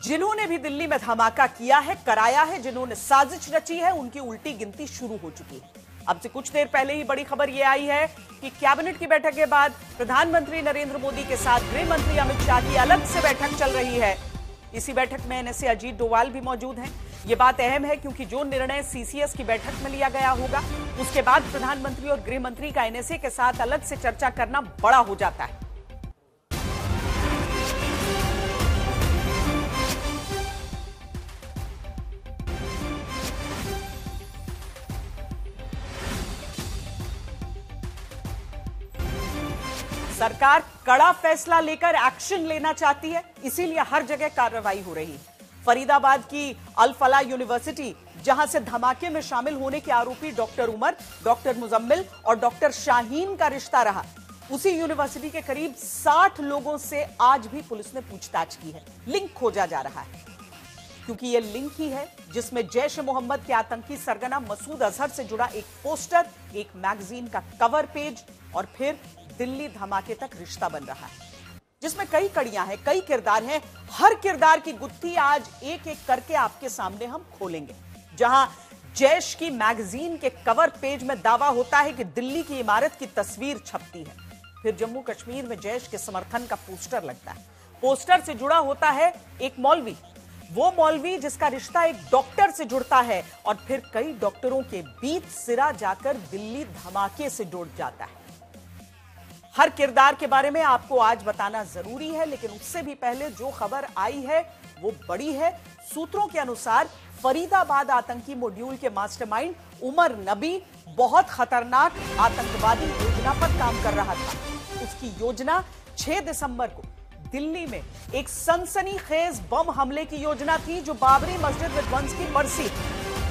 जिन्होंने भी दिल्ली में धमाका किया है, कराया है, जिन्होंने साजिश रची है, उनकी उल्टी गिनती शुरू हो चुकी है। अब से कुछ देर पहले ही बड़ी खबर यह आई है कि कैबिनेट की बैठक के बाद प्रधानमंत्री नरेंद्र मोदी के साथ गृह मंत्री अमित शाह की अलग से बैठक चल रही है। इसी बैठक में एनएसए अजीत डोवाल भी मौजूद हैं। ये बात अहम है क्योंकि जो निर्णय सीसीएस की बैठक में लिया गया होगा, उसके बाद प्रधानमंत्री और गृह मंत्री का एनएसए के साथ अलग से चर्चा करना बड़ा हो जाता है। सरकार कड़ा फैसला लेकर एक्शन लेना चाहती है, इसीलिए हर जगह कार्रवाई हो रही है। फरीदाबाद की अल फलाह यूनिवर्सिटी, जहां से धमाके में शामिल होने के आरोपी डॉक्टर उमर, डॉक्टर मुजम्मिल और डॉक्टर शाहीन का रिश्ता रहा, उसी यूनिवर्सिटी के करीब 60 लोगों से आज भी पुलिस ने पूछताछ की है। लिंक खोजा जा रहा है क्योंकि यह लिंक ही है जिसमें जैश ए मोहम्मद के आतंकी सरगना मसूद अजहर से जुड़ा एक पोस्टर, एक मैगजीन का कवर पेज और फिर दिल्ली धमाके तक रिश्ता बन रहा है, जिसमें कई कड़ियां हैं, कई किरदार हैं। हर किरदार की गुत्थी आज एक एक करके आपके सामने हम खोलेंगे। जहां जैश की मैगजीन के कवर पेज में दावा होता है कि दिल्ली की इमारत की तस्वीर छपती है, फिर जम्मू कश्मीर में जैश के समर्थन का पोस्टर लगता है। पोस्टर से जुड़ा होता है एक मौलवी, वो मौलवी जिसका रिश्ता एक डॉक्टर से जुड़ता है और फिर कई डॉक्टरों के बीच सिरा जाकर दिल्ली धमाके से जुड़ जाता है। हर किरदार के बारे में आपको आज बताना जरूरी है, लेकिन उससे भी पहले जो खबर आई है वो बड़ी है। सूत्रों के अनुसार फरीदाबाद आतंकी मॉड्यूल के मास्टरमाइंड उमर नबी बहुत खतरनाक आतंकवादी योजना पर काम कर रहा था। उसकी योजना 6 दिसंबर को दिल्ली में एक सनसनीखेज बम हमले की योजना थी, जो बाबरी मस्जिद विध्वंस की बरसी,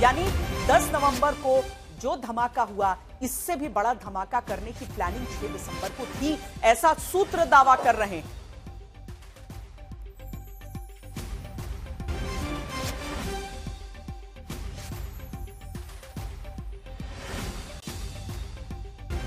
यानी 10 नवंबर को जो धमाका हुआ, इससे भी बड़ा धमाका करने की प्लानिंग 6 दिसंबर को थी, ऐसा सूत्र दावा कर रहे हैं।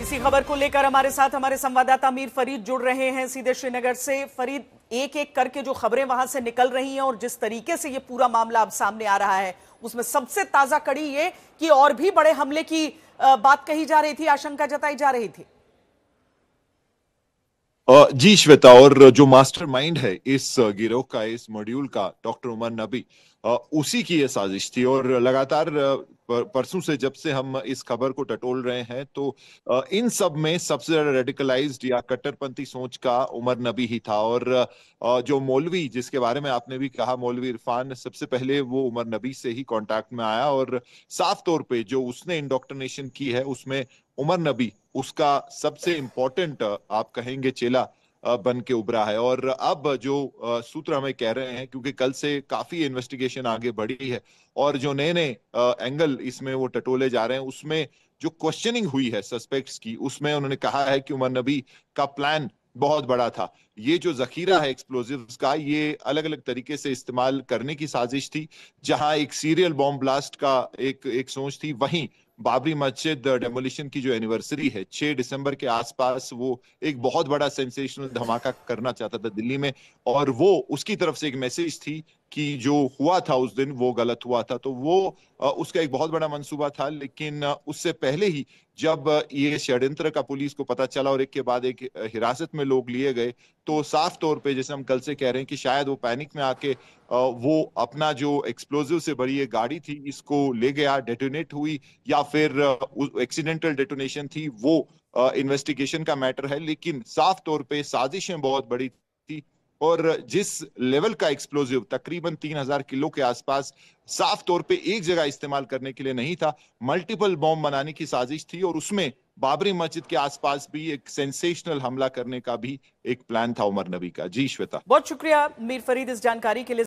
इसी खबर को लेकर हमारे साथ हमारे संवाददाता मीर फरीद जुड़ रहे हैं सीधे श्रीनगर से। फरीद, एक एक करके जो खबरें वहां से निकल रही हैं और जिस तरीके से ये पूरा मामला अब सामने आ रहा है, उसमें सबसे ताजा कड़ी ये कि और भी बड़े हमले की बात कही जा रही थी, आशंका जताई जा रही थी। जी श्वेता, और जो मास्टरमाइंड है इस गिरोह का, इस मॉड्यूल का, डॉक्टर उमर नबी, उसी की ये साजिश थी। और लगातार परसों से जब से हम इस खबर को टटोल रहे हैं, तो इन सब में सबसे ज्यादा रेडिकलाइज्ड या कट्टरपंथी सोच का उमर नबी ही था। और जो मौलवी जिसके बारे में आपने भी कहा, मौलवी इरफान, सबसे पहले वो उमर नबी से ही कांटेक्ट में आया और साफ तौर पे जो उसने इंडोक्ट्रिनेशन की है उसमें उमर नबी उसका सबसे इंपॉर्टेंट आप कहेंगे चेला बन के उभरा है। और अब जो सूत्र हमें कह रहे हैं, क्योंकि कल से काफी इन्वेस्टिगेशन आगे बढ़ी है और जो नए नए एंगल इसमें वो टटोले जा रहे हैं, उसमें जो क्वेश्चनिंग हुई है सस्पेक्ट्स की, उसमें उन्होंने कहा है कि उमर नबी का प्लान बहुत बड़ा था। ये जो जखीरा है एक्सप्लोजिव्स का, ये अलग अलग तरीके से इस्तेमाल करने की साजिश थी। जहां एक सीरियल बॉम्ब ब्लास्ट का एक सोच थी, वहीं बाबरी मस्जिद डेमोलिशन की जो एनिवर्सरी है 6 दिसंबर के आसपास, वो एक बहुत बड़ा सेंसेशनल धमाका करना चाहता था दिल्ली में, और वो उसकी तरफ से एक मैसेज थी कि जो हुआ था उस दिन वो गलत हुआ था। तो वो उसका एक बहुत बड़ा मंसूबा था। लेकिन उससे पहले ही जब ये षड्यंत्र का पुलिस को पता चला और एक के बाद एक हिरासत में लोग लिए गए, तो साफ तौर पे जैसे हम कल से कह रहे हैं कि शायद वो पैनिक में आके वो अपना जो एक्सप्लोजिव से भरी एक गाड़ी थी इसको ले गया, डेटोनेट हुई, या फिर एक्सीडेंटल डेटोनेशन थी, वो इन्वेस्टिगेशन का मैटर है। लेकिन साफ तौर पे साजिशें बहुत बड़ी थी और जिस लेवल का एक्सप्लोजिव तकरीबन 3000 किलो के आसपास साफ तौर पे एक जगह इस्तेमाल करने के लिए नहीं था, मल्टीपल बॉम्ब बनाने की साजिश थी और उसमें बाबरी मस्जिद के आसपास भी एक सेंसेशनल हमला करने का भी एक प्लान था उमर नबी का। जी श्वेता, बहुत शुक्रिया मीर फरीद इस जानकारी के लिए।